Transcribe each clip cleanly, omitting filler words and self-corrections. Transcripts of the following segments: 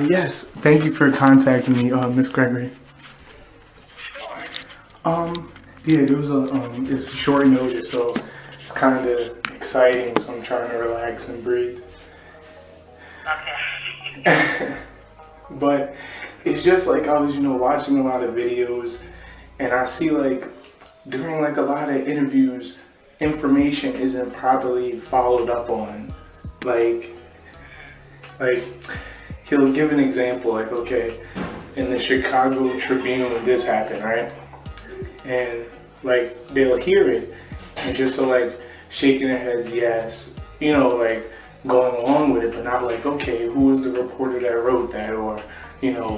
Yes, thank you for contacting me, Miss Gregory. Yeah, there was it's short notice, so it's kind of exciting. So I'm trying to relax and breathe. Okay. But it's just like I was, watching a lot of videos, and I see like during like a lot of interviews, information isn't properly followed up on. Like, like he'll give an example, like, okay, in the Chicago Tribune, this happened, right? And like they'll hear it and just so like shaking their heads, yes, like going along with it, but not like, okay, who was the reporter that wrote that, or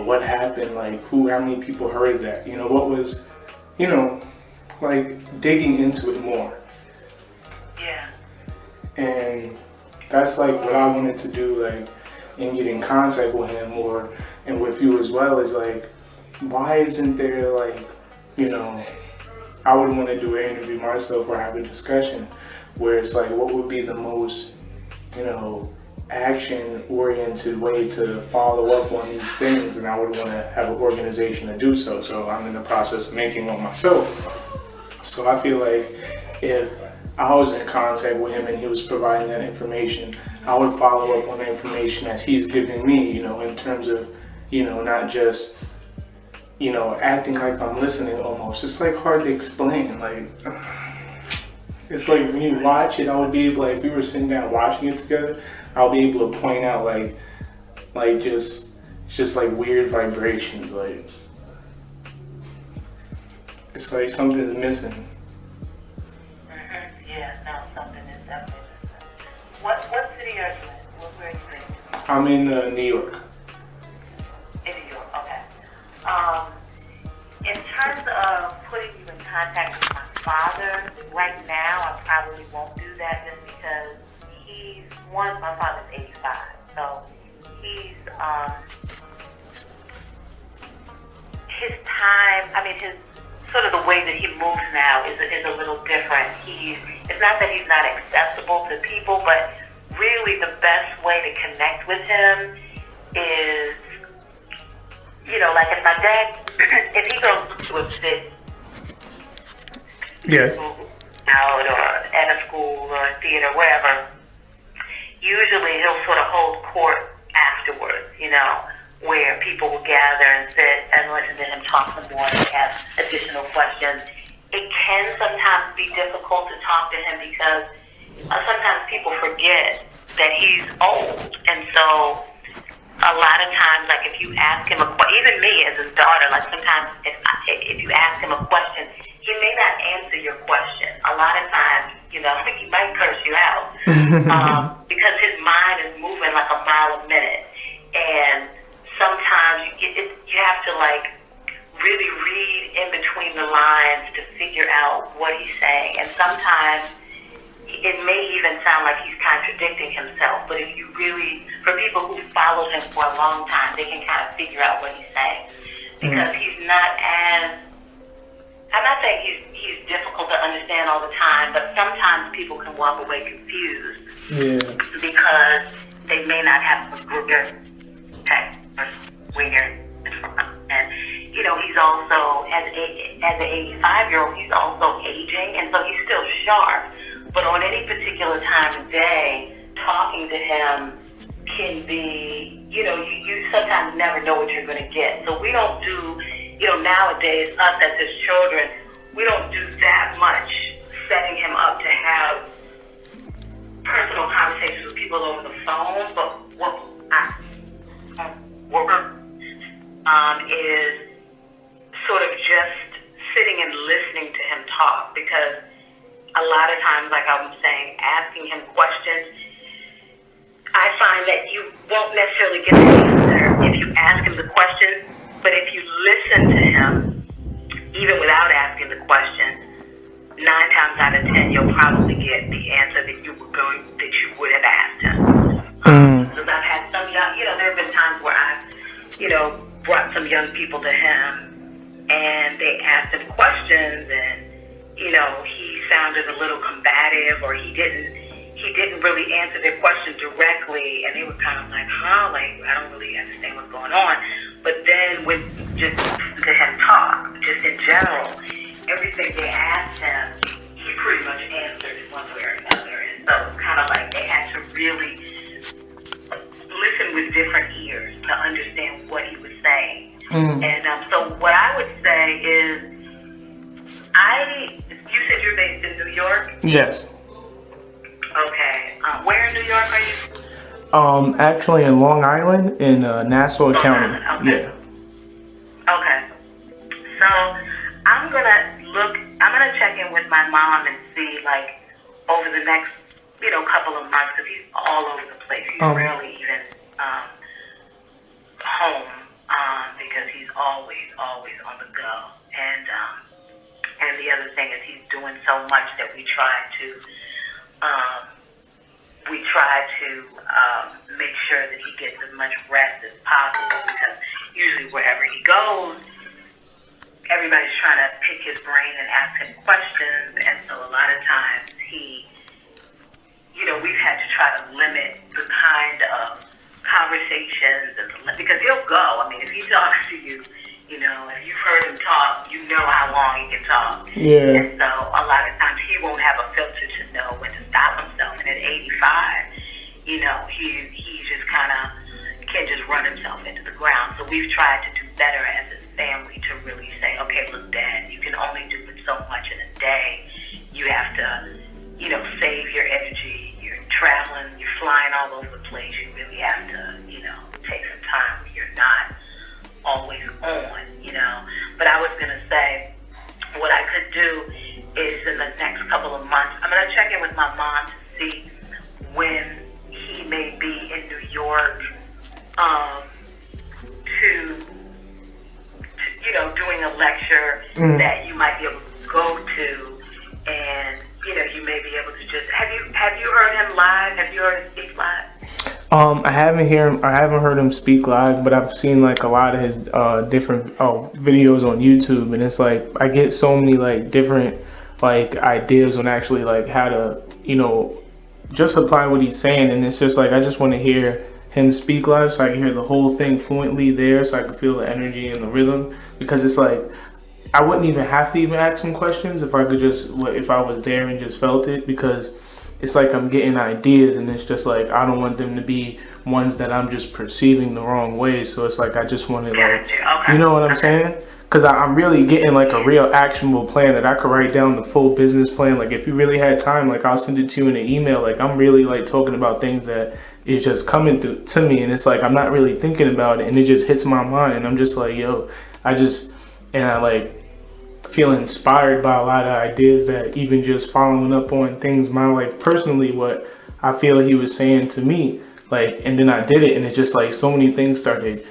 what happened, like how many people heard that, what was, like digging into it more. Yeah. And that's like what I wanted to do, like, and get in contact with him or and with you as well, is like, why isn't there like, I would want to do an interview myself or have a discussion where it's like, what would be the most, action oriented way to follow up on these things, and I would want to have an organization to do so. So I'm in the process of making one myself. So I feel like if I was in contact with him and he was providing that information, I would follow up on the information as he's giving me, in terms of, not just, acting like I'm listening almost. It's like hard to explain. Like, it's like when you watch it, I would be able, like, if we were sitting down watching it together, I'll be able to point out just like weird vibrations. Like, it's like something's missing. Yeah, no, something is definitely missing. What city are you in? Where are you based? I'm in New York. In New York, okay. In terms of putting you in contact with my father, right now I probably won't do that just because my father's 85, so he's, his time, his, sort of the way that he moves now is a little different. It's not that he's not accessible to people, but really the best way to connect with him is, like if my dad, if he goes to a fit, Yes. out or at a school or a theater, wherever, usually he'll sort of hold court afterwards, where people will gather and sit and listen to him talk some more and ask additional questions. It can sometimes be difficult to talk to him because sometimes people forget that he's old. And so a lot of times, like if you ask him even me as his daughter, like sometimes if you ask him a question, he may not answer your question. A lot of times, he might curse you out because his mind is moving like a mile a minute. And sometimes you have to like really read in between the lines to figure out what he's saying. And sometimes it may even sound like he's contradicting himself, but if you really, for people who followed him for a long time, they can kind of figure out what he's saying. Because he's not as, I'm not saying he's difficult to understand all the time, but sometimes people can walk away confused. Yeah. Because they may not have a clear text or where it's from. And, he's also, as an 85-year-old, he's also aging, and so he's still sharp. But on any particular time of day, talking to him can be, you sometimes never know what you're going to get. So we don't do, nowadays, us as his children, we don't do that much setting him up to have personal conversations with people over the phone. But what is sort of just sitting and listening to him talk, because a lot of times, like I was saying, asking him questions, I find that you won't necessarily get an answer if you ask him the question, but if you listen to him, even without asking the question, 9 times out of 10, you'll probably get the answer that you would have asked him. Because I've had some young, there have been times where I've, brought some young people to him, and they asked him questions, and he sounded a little combative, or he didn't he didn't really answer their question directly, and they were kind of like, huh, like, I don't really understand what's going on. But then with just to him talk, just in general, everything they asked him, he pretty much answered one way or another. And so it's kind of like they had to really listen with different ears to understand what he was saying. And so what I would say is, you said you're based in New York? Yes. Okay. Where in New York are you? Actually in Long Island in Nassau County. Okay. Yeah. Okay. So I'm gonna check in with my mom and see, like, over the next, couple of months, because he's all over the place. He's rarely even home, because he's always on the go. And the other thing is he's doing so much that we try to make sure that he gets as much rest as possible, because usually wherever he goes, everybody's trying to pick his brain and ask him questions, and so a lot of times we've had to try to limit the kind of conversations, because he'll go. I mean, if he talks to you, if you've heard him talk, you know how long he can talk. Yeah. And so a lot of times he won't have a filter to know when to stop himself. And at 85, he just kind of can just run himself into the ground. So we've tried to do better as a family to really say, okay, look, Dad, you can only do so much in a day. You have to, save your energy. You're traveling, you're flying all over the place. You really have to, take some time where you're not always on, But I was going to say, what I could do is in the next couple of months, I'm going to check in with my mom to see when he may be in New York, to doing a lecture that you might be able to go to, and you may be able to just have you heard him live? Have you heard him speak live? I haven't heard him speak live, but I've seen like a lot of his different videos on YouTube, and it's like I get so many like different like ideas on actually like how to just apply what he's saying, and it's just like I just want to hear him speak live so I can hear the whole thing fluently there, so I can feel the energy and the rhythm, because it's like I wouldn't even have to even ask him questions if I was there and just felt it, because it's like I'm getting ideas, and it's just like I don't want them to be ones that I'm just perceiving the wrong way. So it's like I just want to like, you know what I'm saying? Because I'm really getting like a real actionable plan that I could write down, the full business plan. Like if you really had time, like I'll send it to you in an email. Like I'm really like talking about things that is just coming to me, and it's like I'm not really thinking about it, and it just hits my mind, and I'm just like, yo, I like feel inspired by a lot of ideas that even just following up on things in my life personally, what I feel he was saying to me, like, and then I did it, and it's just like so many things started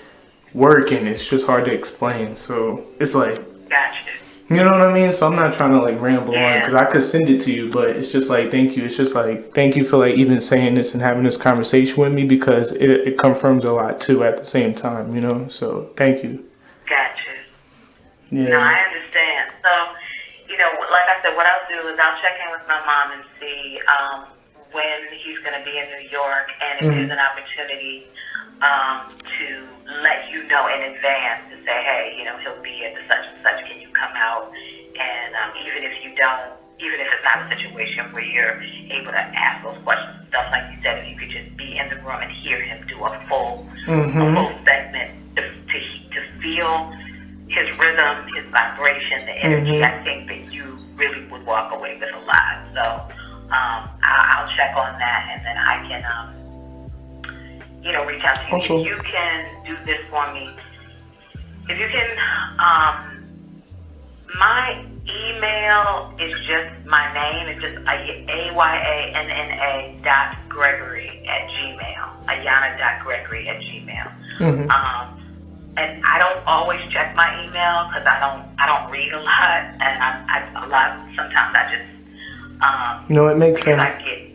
working. It's just hard to explain. So it's like, Gotcha. you know what I mean? So I'm not trying to like ramble on, because I could send it to you, but it's just like, thank you. It's just like, thank you for like even saying this and having this conversation with me, because it confirms a lot too at the same time, so thank you. Gotcha. Yeah. No, I understand. So, like I said, what I'll do is I'll check in with my mom and see when he's going to be in New York, and if there's an opportunity to let you know in advance to say, hey, he'll be at the such and such. Can you come out? And even if it's not a situation where you're able to ask those questions and stuff, like you said, if you could just be in the room and hear him do a full segment to feel his rhythm, his vibration, the energy, I think that you really would walk away with a lot. So I'll check on that, and then I can, reach out to you. Also, if you can do this for me, if you can, my email is just my name. It's just Ayanna.Gregory@gmail. Ayanna.Gregory@gmail. And I don't always check my email because I don't read a lot, and sometimes I just no, it makes sense. I get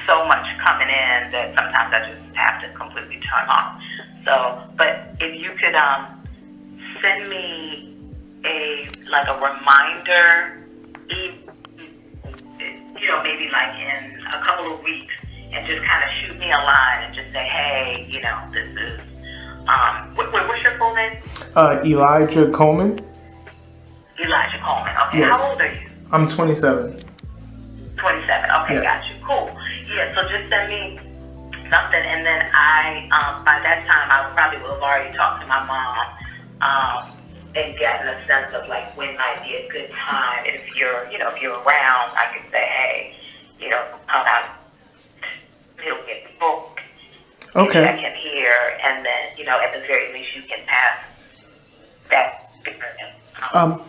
so much coming in that sometimes I just have to completely turn off. So, but if you could send me a reminder, maybe like in a couple of weeks, and just kind of shoot me a line and just say, hey, this is, what's your full name? Elijah Coleman. Elijah Coleman. Okay, Yes. How old are you? I'm 27. 27. Okay, Yeah. Got you. Cool. Yeah, so just send me something, and then by that time, I probably will have already talked to my mom, and gotten a sense of like when might be a good time. And if you're around, I can say, hey, come out, it'll get booked. Okay. Check in here, and then, at the very least, you can pass that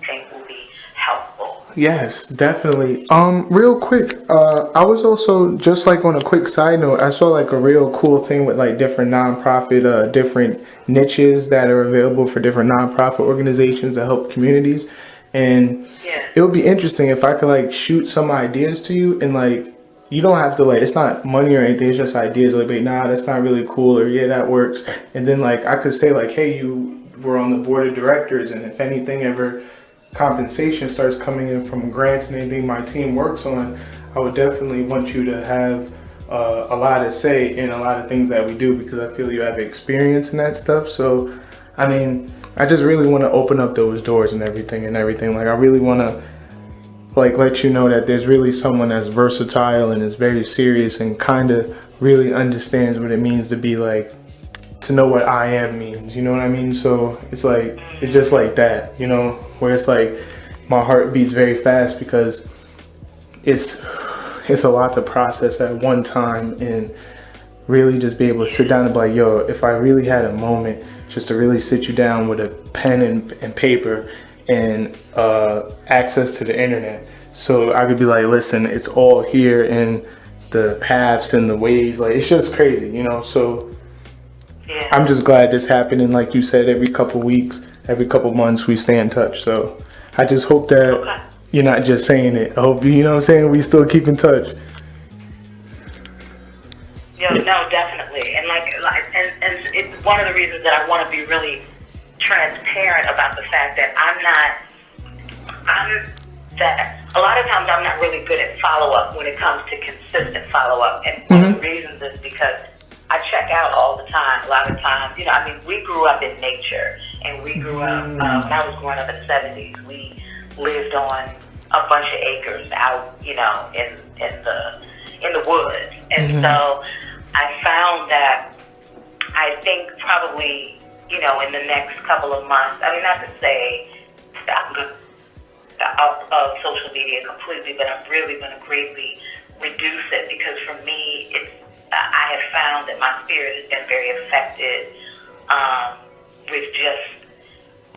thing will be helpful. Yes, definitely. Real quick, I was also just like on a quick side note, I saw like a real cool thing with like different nonprofit, different niches that are available for different nonprofit organizations that help communities. And it would be interesting if I could like shoot some ideas to you, and like you don't have to like, it's not money or anything, it's just ideas like, nah, that's not really cool, or yeah, that works. And then like I could say like, hey, you were on the board of directors, and if anything ever compensation starts coming in from grants and anything my team works on, I would definitely want you to have a lot to say in a lot of things that we do, because I feel you have experience in that stuff. So I mean, I just really want to open up those doors and everything. Like I really want to like let you know that there's really someone that's versatile and is very serious and kind of really understands what it means to be like, to know what I am means, you know what I mean? So it's like, it's just like that, where it's like my heart beats very fast, because it's a lot to process at one time, and really just be able to sit down and be like, yo, if I really had a moment just to really sit you down with a pen and paper and access to the internet, so I could be like, listen, it's all here in the paths and the ways, like it's just crazy, so I'm just glad this happened. And like you said, every couple weeks, every couple months, we stay in touch. So I just hope that you're not just saying it. I hope, you know what I'm saying, we still keep in touch. No, definitely. And and it's one of the reasons that I want to be really transparent about the fact that a lot of times I'm not really good at follow-up when it comes to consistent follow-up. And one of the reasons is because I check out all the time. A lot of times, we grew up in nature, and we grew up, when I was growing up in the 70s, we lived on a bunch of acres out, in the woods. And so I found that I think probably, in the next couple of months, not to say stop of social media completely, but I'm really going to greatly reduce it, because for me, I have found that my spirit has been very affected with just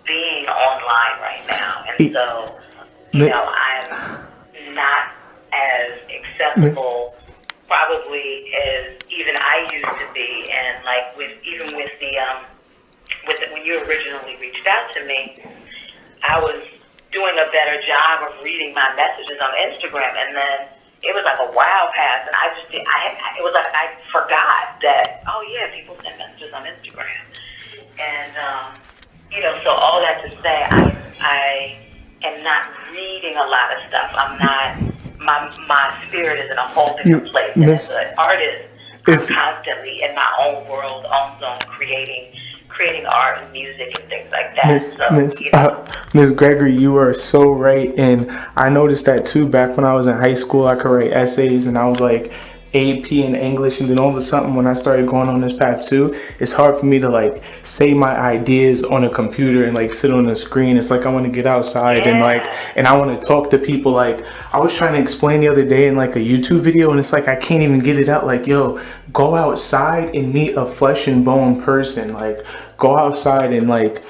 being online right now. And so, I'm not as accessible probably as even I used to be. And like with when you originally reached out to me, I was doing a better job of reading my messages on Instagram, and then it was like a while passed, and it was like I forgot that, oh yeah, people send messages on Instagram. And, so all that to say, I am not reading a lot of stuff. I'm not, my spirit is in a whole different place. And as an artist, I'm constantly in my own world, own zone, creating art and music and things like that. Ms. Gregory, you are so right. And I noticed that too. Back when I was in high school, I could write essays, and I was like AP in English, and then all of a sudden when I started going on this path too, it's hard for me to like say my ideas on a computer and like sit on a screen. It's like I want to get outside and I want to talk to people. Like I was trying to explain the other day in like a YouTube video, and it's like I can't even get it out. Like, yo, go outside and meet a flesh and bone person. Like go outside and like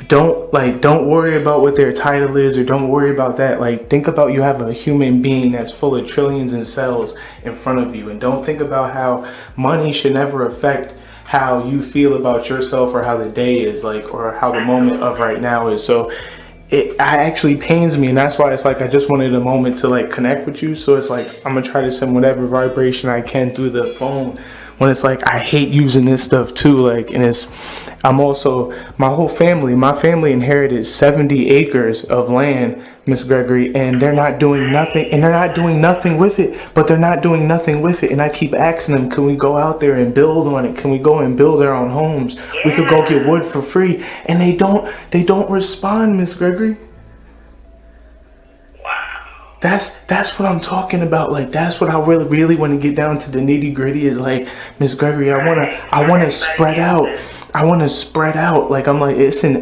don't worry about what their title is, or don't worry about that. Like think about, you have a human being that's full of trillions of cells in front of you, and don't think about how money should never affect how you feel about yourself, or how the day is like, or how the moment of right now is. So it actually pains me, and that's why it's like I just wanted a moment to like connect with you. So it's like I'm gonna try to send whatever vibration I can through the phone, when it's like I hate using this stuff too. Like, and I'm also, my family inherited 70 acres of land Miss Gregory, and they're not doing nothing, and they're not doing nothing with it, but they're not doing nothing with it. And I keep asking them, can we go out there and build on it? Can we go and build our own homes? We could go get wood for free. And they don't respond, Miss Gregory. Wow. That's what I'm talking about. Like, that's what I really want to get down to the nitty gritty is like, Miss Gregory, I wanna spread out. I want to spread out. Like, I'm like, it's in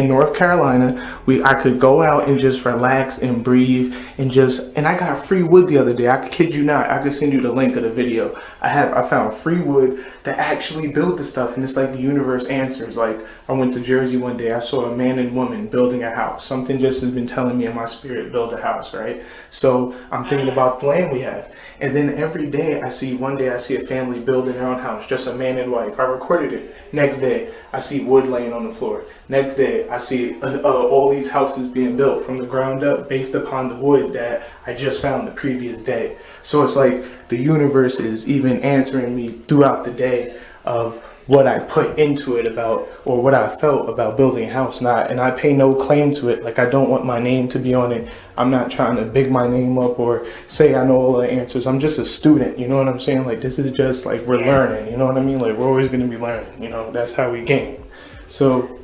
North Carolina. I could go out and just relax and breathe and I got free wood the other day. I kid you not. I could send you the link of the video. I found free wood to actually build the stuff, and it's like the universe answers. Like, I went to Jersey one day. I saw a man and woman building a house. Something just has been telling me in my spirit, build a house, right? So I'm thinking about the land we have, and then every day one day I see a family building their own house, just a man and wife. I recorded it. Next day, I see wood laying on the floor. Next day, I see all these houses being built from the ground up based upon the wood that I just found the previous day. So it's like the universe is even answering me throughout the day of what I put into it about, or what I felt about building a house. And I pay no claim to it. Like, I don't want my name to be on it. I'm not trying to big my name up or say I know all the answers. I'm just a student, you know what I'm saying? Like, this is just like, we're learning, you know what I mean? Like, we're always going to be learning, you know, that's how we gain. So,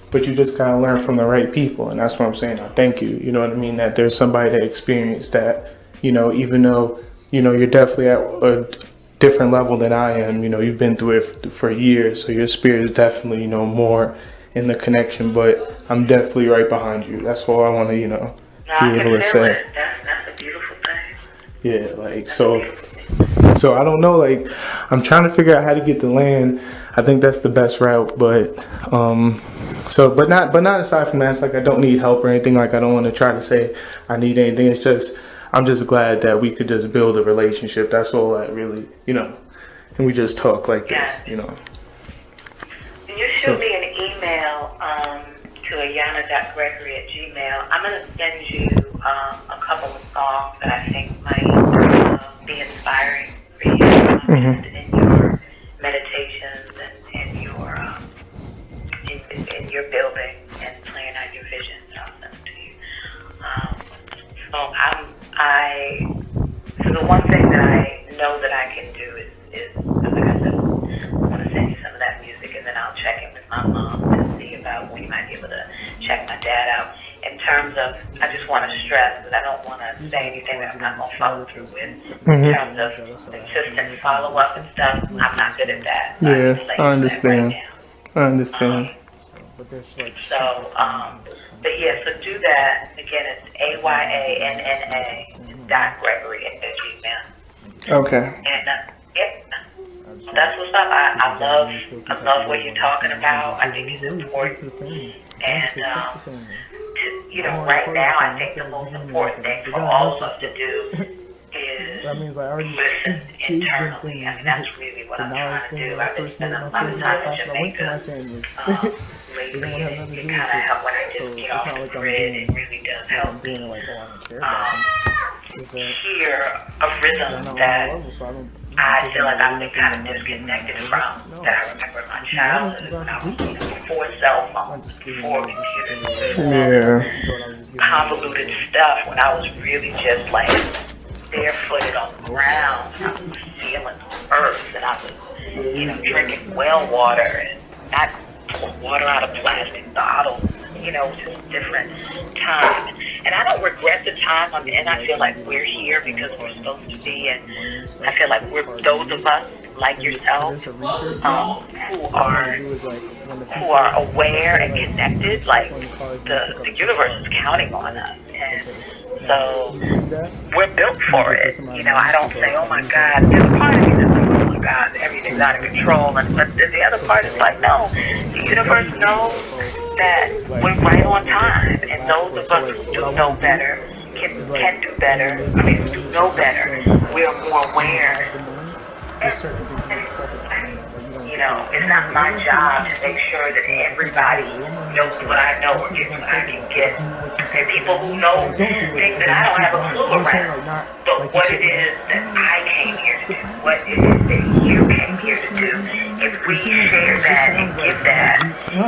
but you just gotta learn from the right people, and that's what I'm saying. I thank you, you know what I mean? That there's somebody that experienced that, you know, even though, you know, you're definitely at a different level than I am, you know, you've been through it for years, so your spirit is definitely, you know, more in the connection, but I'm definitely right behind you. That's all I want to, you know, be able to say. That's a beautiful thing. Yeah, like, so I don't know, like, I'm trying to figure out how to get the land. I think that's the best route, but but not aside from that. It's like I don't need help or anything. Like, I don't want to try to say I need anything. It's just, I'm just glad that we could just build a relationship. That's all I really, you know, and we just talk like this, you know. Can you shoot me an email to Ayanna.gregory@gmail? I'm going to send you a couple of songs that I think might be inspiring for you in your meditations and in your building and planning out your vision. I'll send them to you. So the one thing that I know that I can do is like I said, I want to send you some of that music, and then I'll check in with my mom and see about when you might be able to check my dad out. In terms of, I just want to stress that I don't want to say anything that I'm not going to follow through with. In terms of consistent follow-up and stuff, I'm not good at that. Yeah, I understand. I understand. So, but yeah, so do that. Again, it's AYANNA.gregory@gmail. Okay. And that's what's up. I love what you're talking about. I think it's important. And you know, right now, I think the most important thing for all of us to do is listen internally. I mean, that's really what I'm trying to do. I've been spending a lot of time in Jamaica lately, and it kind of helps when I just get off the grid. It really does help me hear a rhythm that I feel like I've been kind of disconnected from, that I remember in my childhood when I was, before cell phones, before computers, convoluted stuff, when I was really just like barefooted on the ground. I was feeling the earth, and I was, you know, drinking well water and not pouring water out of plastic bottles, you know, just different times. And I don't regret the time I'm in. I feel like we're here because we're supposed to be, and I feel like we're those of us like yourself who are aware and connected. Like the universe is counting on us, and so we're built for it. You know, I don't say, oh my God, there's a part of me that's like, oh my God, everything's out of control. But the other part is like, no, the universe knows that we're right on time, and those of us who do know better can do better. I mean, do know better. We are more aware. You know, it's not my job to make sure that everybody knows what I know or gets what I can get. And people who know things that I don't have a clue around. But what it is that I came here to do, what it is that you came here to do, if we share that and give that, and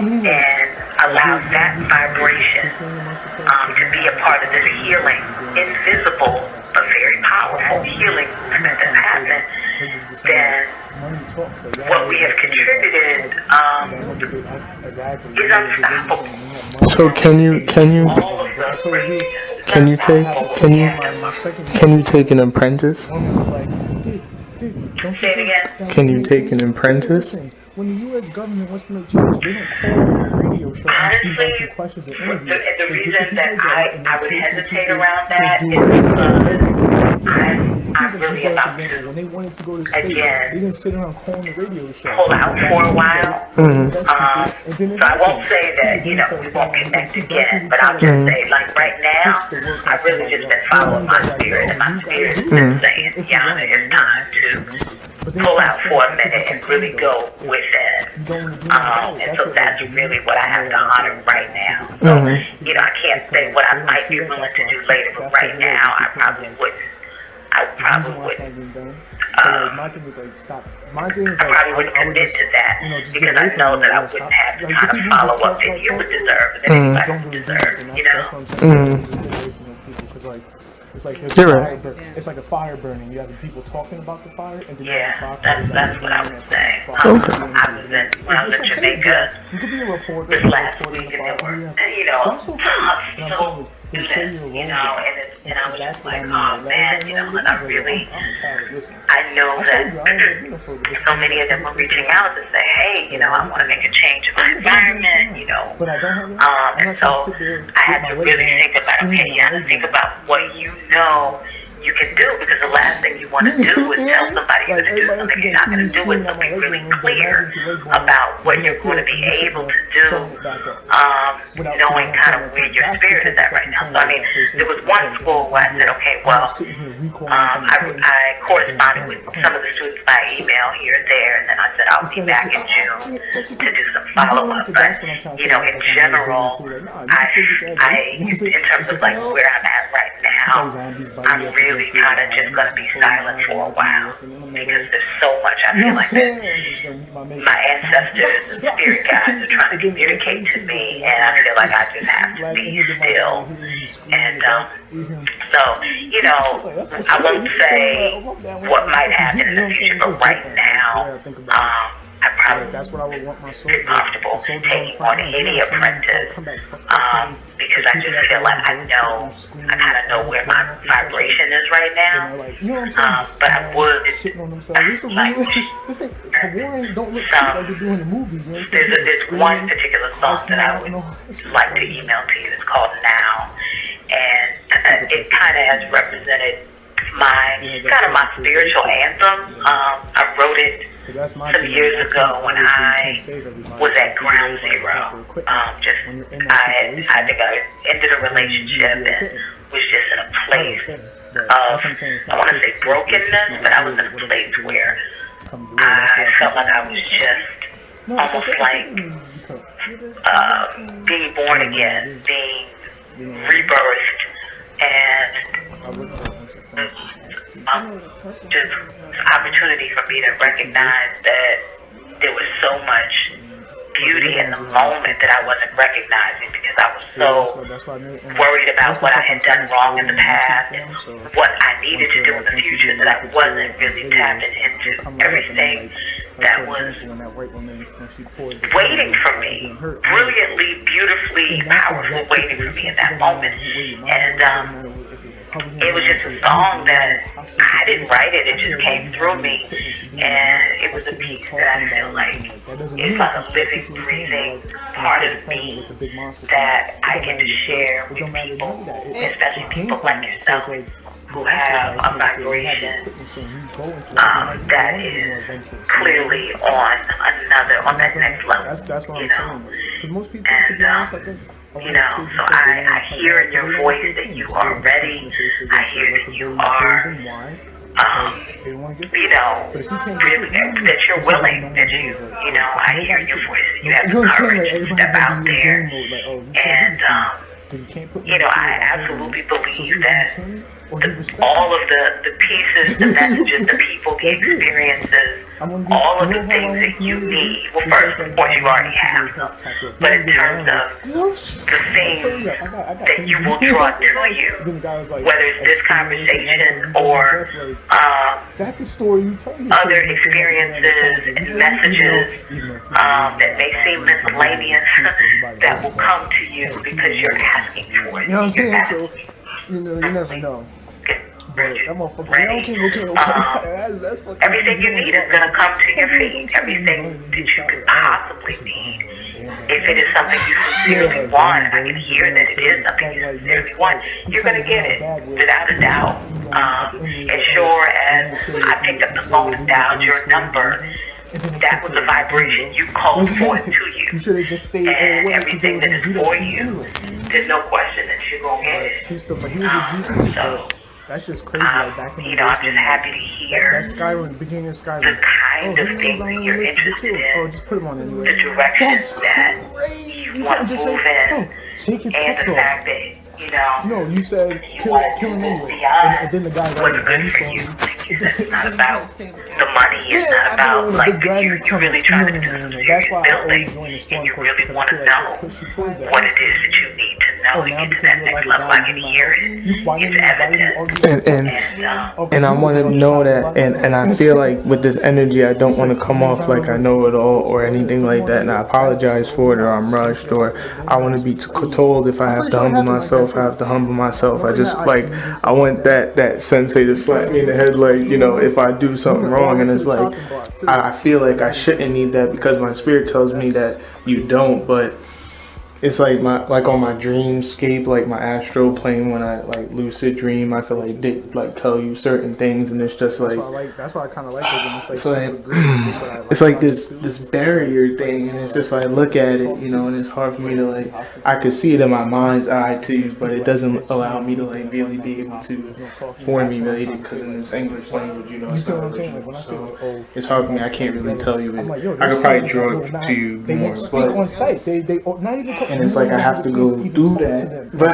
allow that vibration to be a part of this healing, invisible but very powerful healing movement that's happened, then what we have contributed is unstoppable. So can you All of those take an apprentice? Say it again. Can you take an apprentice? When the U.S. government wants to make changes, they don't call you on the radio show and Honestly, ask you questions and interviews. the They reason get the that people together and I they would pay for hesitate people around to that do is because I'm really about to, when they wanted to go to space, again, they didn't sit around calling the radio show. pull out for a while. So I won't say that, we won't connect again, but I'll just say, like, right now, I've really just been following my spirit, and my spirit has been saying, Yana, it's time to pull out for a minute and really go within. And so that's really what I have to honor right now. So, I can't say what I might be willing to do later, but right now, I probably wouldn't. I probably wouldn't. My thing is like stop. My thing is I like probably wouldn't commit to that because I know that I wouldn't have the kind of follow-up that you would deserve and anybody would deserve, That's what I'm saying. Just get away from those people because like it's like it's like a fire burning. You have the people talking about the fire and then that's what I was saying. I was when I was in Jamaica you could be a reporter. this last week, and there were That's okay. so They say you're and I was just like, oh man, and I really, I know that so many of them were reaching out to say, hey, I want to make a change in my environment, and so I had to really think about, okay, think about what you can do, because the last thing you want to do is tell somebody you're going to do something you're not going to do it. So be really clear about what you're going to be able to do, knowing kind of where your spirit is at right now. So I mean, there was one school where I said, okay, well, I corresponded with some of the students by email here and there, and then I said I'll be back in June to do some follow-up. But in general, in terms of like where I'm at right now, I'm really kind of just going to be silent for a while because there's so much I feel like that my ancestors and spirit guides are trying to communicate to me, and I feel like I just have to be still. And so, I won't say what might happen in the future, but right now, I probably feel comfortable taking on any apprentice because I just feel like I kind of know where my vibration is right now. But I would there's one particular song that I would like to email to you. It's called Now, and it kind of has represented my spiritual anthem. I wrote it some years ago when I was at ground zero. I think I ended a relationship and was just in a place of, I want to say brokenness, but I was in a place where I felt like I was just almost like being born again, being rebirthed, and just opportunity for me to recognize that there was so much beauty in the moment that I wasn't recognizing because I was so worried about what I had done wrong in the past and what I needed to do in the future that I wasn't really tapping into everything that was waiting for me, brilliantly, beautifully, powerfully waiting for me in that moment. And it was just a song that I didn't write it, it just came through me. And it was a piece that I feel like is like a living, breathing part of me that I get to share with people, especially people like yourself who have a vibration that is clearly on that next level. That's what I'm saying. Because most people, to be honest, I think. So I hear in your voice that you are ready. I hear that you are, really, that you're willing, that I hear in your voice that you have the courage to step out there and Because you can't put you know, I absolutely believe that all of the pieces, the messages, the people, the experiences, all of the things that you need. Well, first, of course, you already have them. But in terms of the things that you will draw to you, whether it's this conversation or that's a story you tell other experiences and messages that may seem miscellaneous that will come to you because you're asking for it. You know what I'm saying? So, you never know. But that motherfucker, okay. That's everything you need is going to come to your feet. Everything that you could possibly need. If it is something you sincerely want, and I can hear that it is something you sincerely want, you're going to get it, without a doubt. As sure as I picked up the phone and dialed your number, that was the vibration you called forth to you. And everything that is for you, there's no question that you're going to get it. So, that's just crazy. Like back in the you know, I'm just happy to hear that Skyrim, the beginning of Skyrim. The kind of things that you're interested in. Oh, just put them on anyway. The directions that you want to move in. Take his And the fact that, you know, no, you said kill him anyway. And then the guy what's good for you. It's not about the money. It's not about, like, you're really trying to do some serious building. And you really want to know what it is that you need to know to get to that next level. I can hear it. It's evident. And I want to know that, and I feel like with this energy, I don't want to come off like I know it all or anything like that, and I apologize for it, or I'm rushed, or I want to be told if I have to humble myself, I have to humble myself. I just, like, I want that sensei to slap me in the head, like, you know, if I do something wrong, and it's like, I feel like I shouldn't need that because my spirit tells me that you don't, but it's like on my dreamscape, like my astral plane, when I like lucid dream, I feel like tell you certain things, and it's just like that's why I kind of like it when it's like it's like this barrier thing, and it's just like look at it, you know, and it's hard for me to like I could see it in my mind's eye too, but it doesn't allow me to like really be able to formulate it because in this English language, you know, it's not original, so it's hard for me. I can't really tell you it. I could probably draw it to you more, but on site, they not even. And it's like I have to go do that, but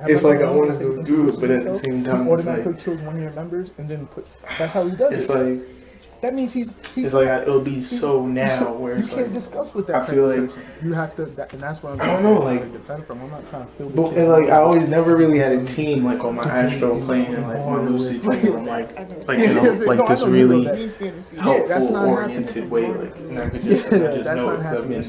it's like I want to go do it, but at the same time, it's automatically like kills one of your members and then that's how he does it. It's like that means he's it's like it'll be so now where it's you can't like discuss with that. I feel like you have to, and that's what I'm. I don't know, like I'm not trying to feel. But and like I always never really had a team like on my astral plane and like my lucid dream. I'm like you know like this really helpful oriented way, like and I could just know because I've been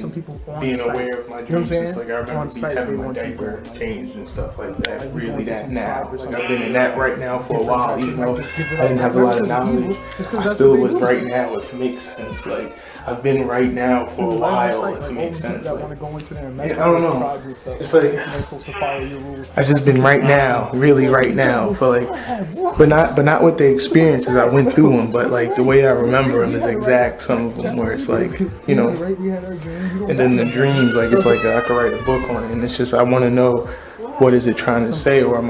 being aware of my dreams. Just like I remember having my diaper changed and stuff like that. Really that now. Like I've been in that right now for a while, even though I didn't have a lot of knowledge. I still was right now, if it makes sense. Like I've been right now for a while, if it makes sense. Like, I don't know. It's like I just been right now, really right now, for like, but not with the experiences I went through them, but like the way I remember them is exact. Some of them where it's like, you know, and then the dreams, like it's like I could write a book on it, and it's just I want to know what is it trying to say, or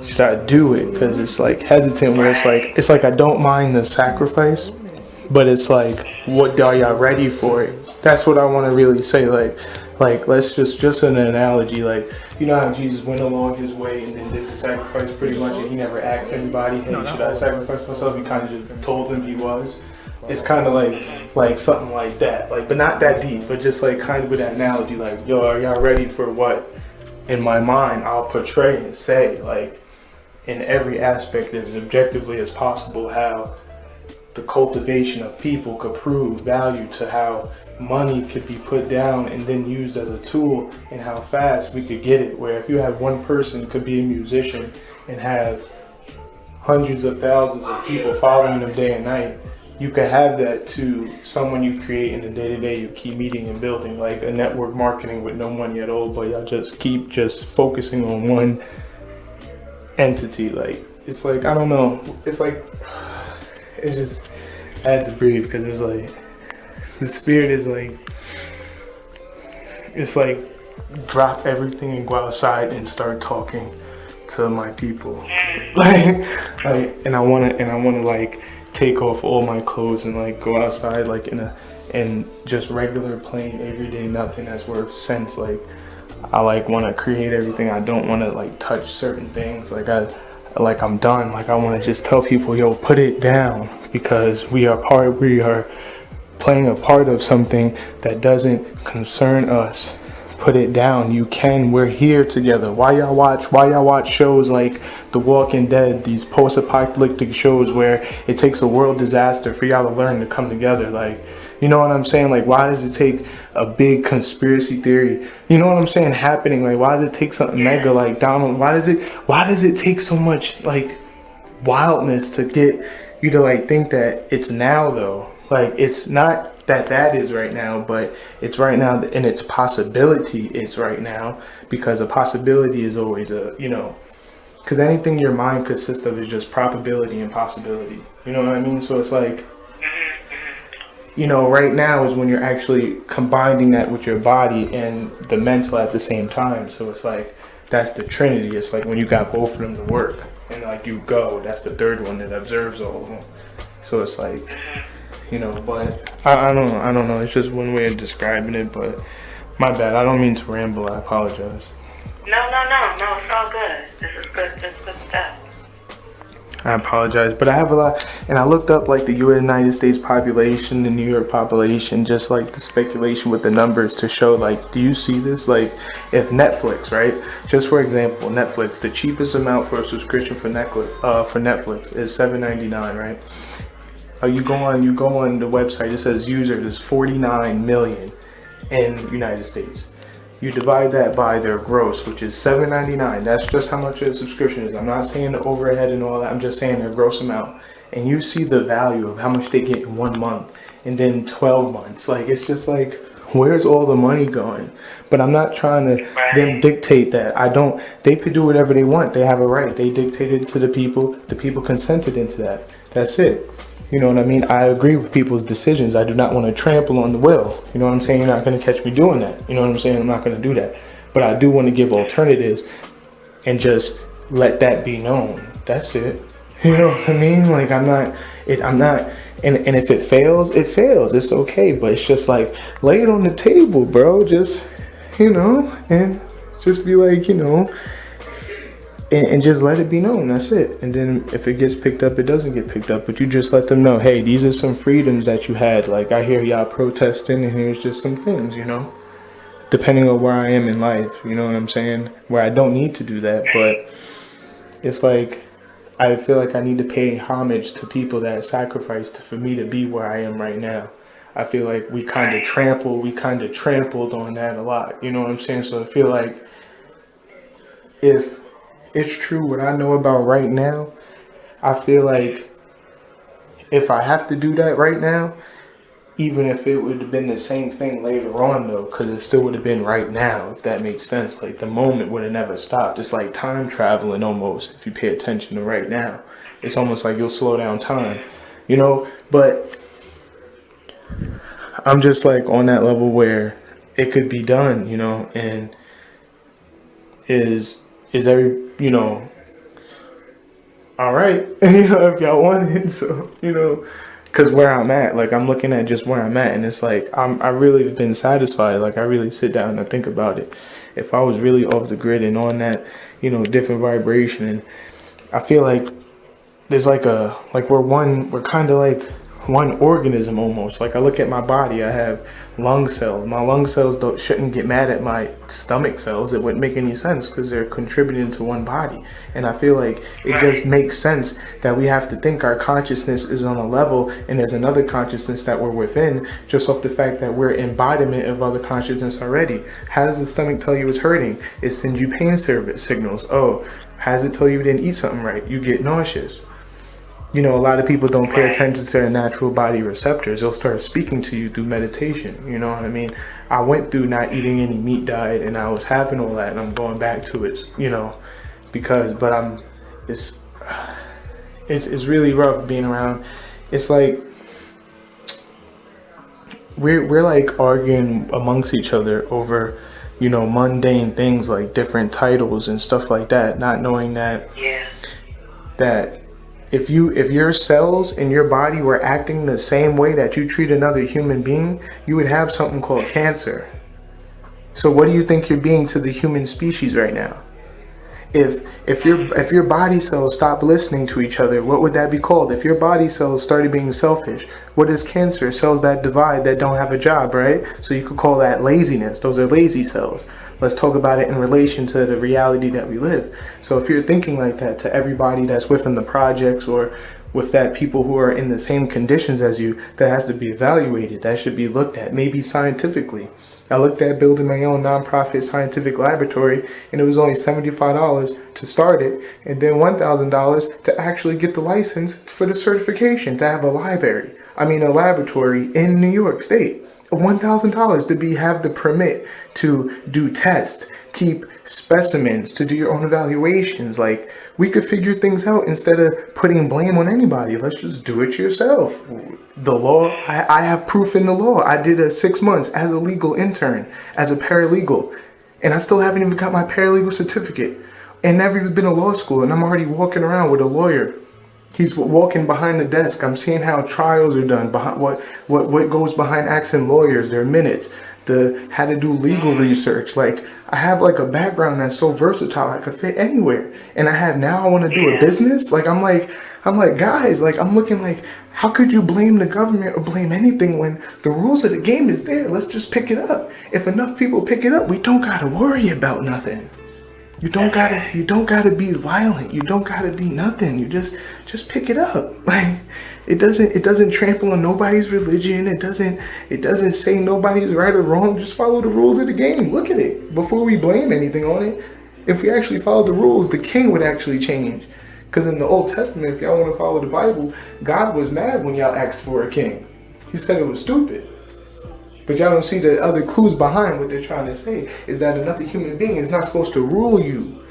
should I do it? Because it's like hesitant, where it's like I don't mind the sacrifice. But it's like, what are y'all ready for it? That's what I want to really say. Like let's just an analogy. Like you know how Jesus went along his way and then did the sacrifice pretty much, and he never asked anybody, hey, should I sacrifice myself? He kind of just told them he was. It's kind of like something like that. Like, but not that deep. But just like kind of with that analogy. Like, yo, are y'all ready for what? In my mind, I'll portray and say like in every aspect as objectively as possible how the cultivation of people could prove value to how money could be put down and then used as a tool, and how fast we could get it, where if you have one person could be a musician and have hundreds of thousands of people following them day and night, you could have that to someone you create in the day-to-day you keep meeting and building, like a network marketing with no money at all, but y'all just keep focusing on one entity. Like it's like I don't know, it's like it's just, I had to breathe because it was like, the spirit is like, it's like, drop everything and go outside and start talking to my people. like, and I wanna like take off all my clothes and like go outside like in just regular plain everyday nothing that's worth cents. Like I like want to create everything. I don't want to like touch certain things. I'm done. Like I want to just tell people, yo, put it down, because we are playing a part of something that doesn't concern us. Put it down. You can. We're here together. Why y'all watch shows like The Walking Dead, these post-apocalyptic shows where it takes a world disaster for y'all to learn to come together? Like, you know what I'm saying? Like, why does it take a big conspiracy theory, you know what I'm saying, happening? Like, why does it take something mega like Donald? Why does it take so much like wildness to get you to like think that it's now though? Like, it's not that is right now, but it's right now, and its possibility it's right now, because a possibility is always because anything your mind consists of is just probability and possibility. You know what I mean? So it's like, right now is when you're actually combining that with your body and the mental at the same time. So it's like, that's the Trinity. It's like when you got both of them to work, and like you go, that's the third one that observes all of them. So it's like, but I don't know. It's just one way of describing it, but my bad. I don't mean to ramble. I apologize. No, it's all good. This is good stuff. I apologize, but I have a lot, and I looked up like the United States population, the New York population, just like the speculation with the numbers to show, like, do you see this? Like, if Netflix, right? Just for example, Netflix, the cheapest amount for a subscription for Netflix is $7.99, right? You go on the website, it says users is 49 million in United States. You divide that by their gross, which is $7.99. That's just how much a subscription is. I'm not saying the overhead and all that. I'm just saying their gross amount. And you see the value of how much they get in 1 month and then 12 months. Like, it's just like, where's all the money going? But I'm not trying to them dictate that. They could do whatever they want. They have a right. They dictated to the people. The people consented into that. That's it. You know what I mean? I agree with people's decisions. I do not want to trample on the will. You know what I'm saying? You're not going to catch me doing that. You know what I'm saying? I'm not going to do that. But I do want to give alternatives and just let that be known. That's it. You know what I mean? Like, I'm not, and if it fails, it fails. It's okay. But it's just like, lay it on the table, bro. Just, and just be like, and just let it be known. That's it. And then if it gets picked up, it doesn't get picked up. But you just let them know, hey, these are some freedoms that you had. Like, I hear y'all protesting, and here's just some things, depending on where I am in life. You know what I'm saying? Where I don't need to do that. But it's like, I feel like I need to pay homage to people that sacrificed for me to be where I am right now. I feel like we kind of trampled on that a lot. You know what I'm saying? So I feel like if it's true what I know about right now, I feel like if I have to do that right now, even if it would have been the same thing later on though, because it still would have been right now, if that makes sense. Like, the moment would have never stopped. It's like time traveling almost, if you pay attention to right now. It's almost like you'll slow down time, but I'm just like on that level where it could be done, and is every, all right, if y'all want it. So, because where I'm at, like, I'm looking at just where I'm at, and it's like, I really have been satisfied. Like, I really sit down and think about it. If I was really off the grid and on that, different vibration, and I feel like there's we're kind of like one organism almost. Like, I look at my body, I have lung cells. My lung cells shouldn't get mad at my stomach cells. It wouldn't make any sense because they're contributing to one body. And I feel like it just makes sense that we have to think our consciousness is on a level, and there's another consciousness that we're within, just off the fact that we're embodiment of other consciousness already. How does the stomach tell you it's hurting? It sends you pain signals. Oh, how does it tell you didn't eat something right? You get nauseous. A lot of people don't pay attention to their natural body receptors. They'll start speaking to you through meditation. You know what I mean? I went through not eating any meat diet, and I was having all that, and I'm going back to it, it's really rough being around. It's like, we're like arguing amongst each other over, mundane things like different titles and stuff like that, not knowing that, that if your cells in your body were acting the same way that you treat another human being, you would have something called cancer. So what do you think you're being to the human species right now? If your body cells stop listening to each other, what would that be called? If your body cells started being selfish, what is cancer? Cells that divide, that don't have a job, right? So you could call that laziness. Those are lazy cells. Let's talk about it in relation to the reality that we live. So if you're thinking like that to everybody that's within the projects or with that people who are in the same conditions as you, that has to be evaluated. That should be looked at, maybe scientifically. I looked at building my own nonprofit scientific laboratory, and it was only $75 to start it, and then $1,000 to actually get the license for the certification to have a laboratory in New York State. $1,000 to have the permit to do tests, keep specimens, to do your own evaluations. Like, we could figure things out instead of putting blame on anybody. Let's just do it yourself. The law, I have proof in the law. I did 6 months as a legal intern, as a paralegal, and I still haven't even got my paralegal certificate and never even been to law school, and I'm already walking around with a lawyer. He's walking behind the desk. I'm seeing how trials are done, behind what goes behind asking lawyers, their minutes, how to do legal research. Like, I have like a background that's so versatile, I could fit anywhere. And I want to do a business. Like, I'm like, guys, like, I'm looking like, how could you blame the government or blame anything when the rules of the game is there? Let's just pick it up. If enough people pick it up, we don't gotta worry about nothing. You don't gotta be violent. You don't gotta be nothing. You just pick it up. Like, it doesn't trample on nobody's religion. It doesn't say nobody's right or wrong. Just follow the rules of the game. Look at it before we blame anything on it. If we actually followed the rules, the king would actually change. Because in the Old Testament, if y'all want to follow the Bible, God was mad when y'all asked for a king. He said it was stupid. But y'all don't see the other clues behind what they're trying to say, is that another human being is not supposed to rule you,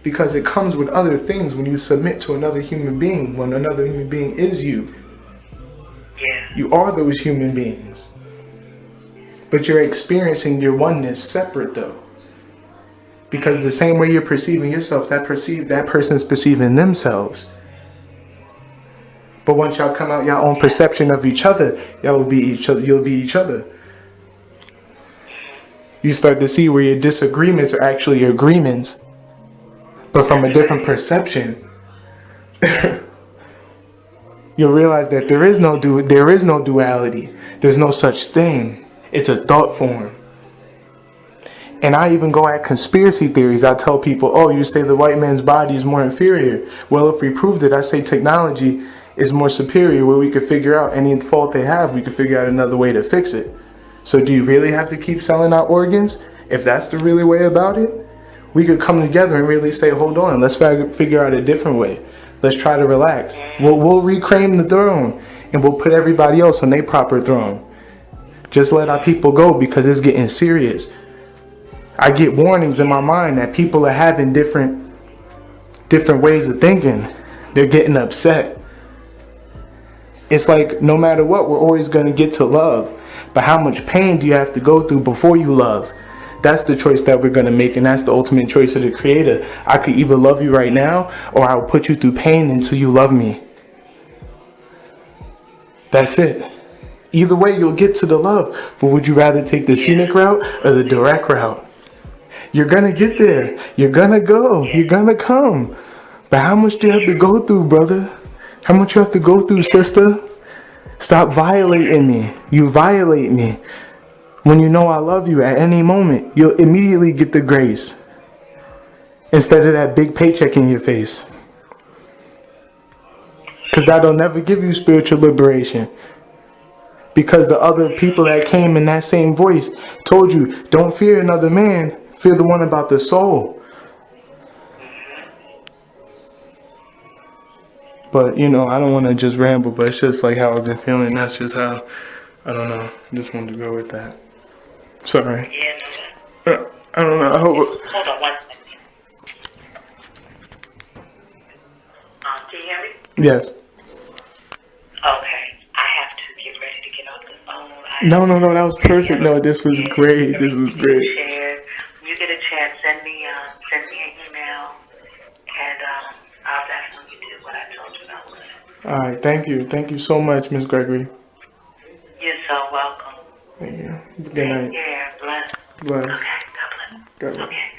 because it comes with other things when you submit to another human being, when another human being is you. Yeah. You are those human beings. But you're experiencing your oneness separate though. Because the same way you're perceiving yourself, that person's perceiving themselves. But once y'all come out your own perception of each other, you'll be each other. You start to see where your disagreements are actually agreements, but from a different perception. You'll realize that there is no duality. There's no such thing. It's a thought form. And I even go at conspiracy theories. I tell people, oh, you say the white man's body is more inferior. Well, if we proved it, I say technology is more superior, where we could figure out any fault they have, we could figure out another way to fix it. So do you really have to keep selling out organs? If that's the really way about it, we could come together and really say, hold on, let's figure out a different way. Let's try to relax. We'll reclaim the throne, and we'll put everybody else on their proper throne. Just let our people go, because it's getting serious. I get warnings in my mind that people are having different ways of thinking. They're getting upset. It's like, no matter what, we're always going to get to love. But how much pain do you have to go through before you love? That's the choice that we're going to make, and that's the ultimate choice of the Creator. I could either love you right now, or I'll put you through pain until you love me. That's it. Either way, you'll get to the love. But would you rather take the scenic route or the direct route? You're going to get there. You're going to go. You're going to come. But how much do you have to go through, brother? How much you have to go through, sister? Stop violating me. You violate me. When you know I love you at any moment, you'll immediately get the grace, instead of that big paycheck in your face. Because that'll never give you spiritual liberation. Because the other people that came in that same voice told you, don't fear another man, fear the one about the soul. But, I don't want to just ramble, but it's just like how I've been feeling. That's just how, I don't know, just wanted to go with that. Sorry. Yeah. I don't know. I hope. Hold on 1 second. Can you hear me? Yes. Okay. I have to get ready to get off the phone. No, that was perfect. No, this was great. This was great. When you get a chance, send me an email, and I'll definitely do what I told you about. All right. Thank you. Thank you so much, Ms. Gregory. You're so welcome. Thank you. Good night. Yeah, bless. Bless. Okay, God bless. God bless. Okay.